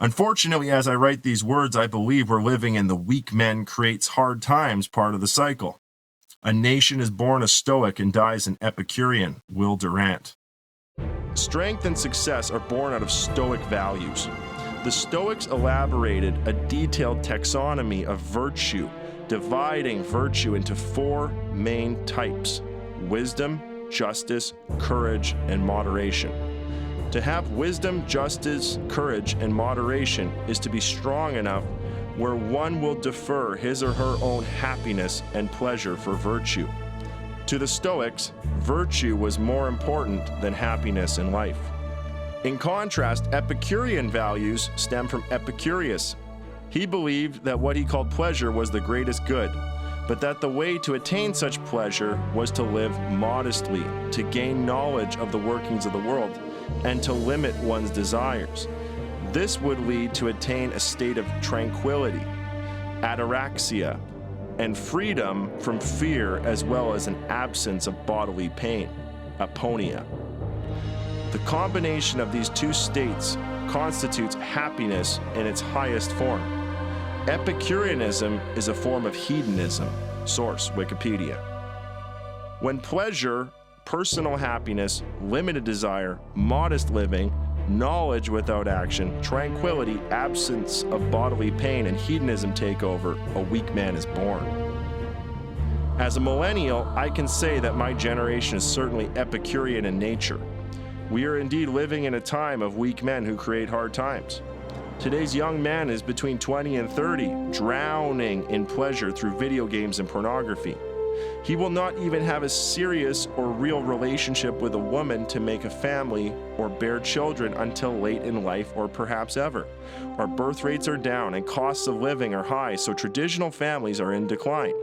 Unfortunately, as I write these words, I believe we're living in the weak men creates hard times part of the cycle. A nation is born a Stoic and dies an Epicurean, Will Durant. Strength and success are born out of Stoic values. The Stoics elaborated a detailed taxonomy of virtue, dividing virtue into four main types: wisdom, justice, courage, and moderation. To have wisdom, justice, courage, and moderation is to be strong enough where one will defer his or her own happiness and pleasure for virtue. To the Stoics, virtue was more important than happiness in life. In contrast, Epicurean values stem from Epicurus. He believed that what he called pleasure was the greatest good, but that the way to attain such pleasure was to live modestly, to gain knowledge of the workings of the world, and to limit one's desires. This would lead to attain a state of tranquility, ataraxia, and freedom from fear, as well as an absence of bodily pain, aponia. The combination of these two states constitutes happiness in its highest form. Epicureanism is a form of hedonism. Source, Wikipedia. When pleasure, personal happiness, limited desire, modest living, knowledge without action, tranquility, absence of bodily pain, and hedonism take over, a weak man is born. As a millennial, I can say that my generation is certainly Epicurean in nature. We are indeed living in a time of weak men who create hard times. Today's young man is between 20 and 30, drowning in pleasure through video games and pornography. He will not even have a serious or real relationship with a woman to make a family or bear children until late in life, or perhaps ever. Our birth rates are down and costs of living are high, so traditional families are in decline.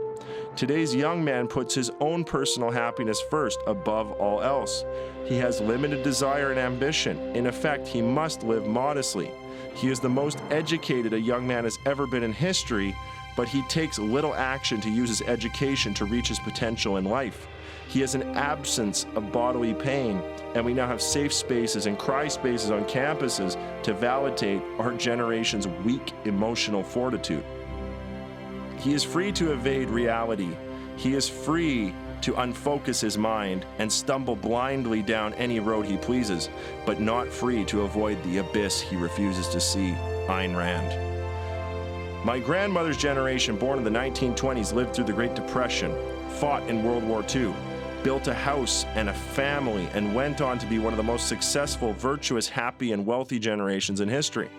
Today's young man puts his own personal happiness first above all else. He has limited desire and ambition. In effect, he must live modestly. He is the most educated a young man has ever been in history, but he takes little action to use his education to reach his potential in life. He has an absence of bodily pain, and we now have safe spaces and cry spaces on campuses to validate our generation's weak emotional fortitude. He is free to evade reality. He is free to unfocus his mind and stumble blindly down any road he pleases, but not free to avoid the abyss he refuses to see. Ayn Rand. My grandmother's generation, born in the 1920s, lived through the Great Depression, fought in World War II, built a house and a family, and went on to be one of the most successful, virtuous, happy, and wealthy generations in history.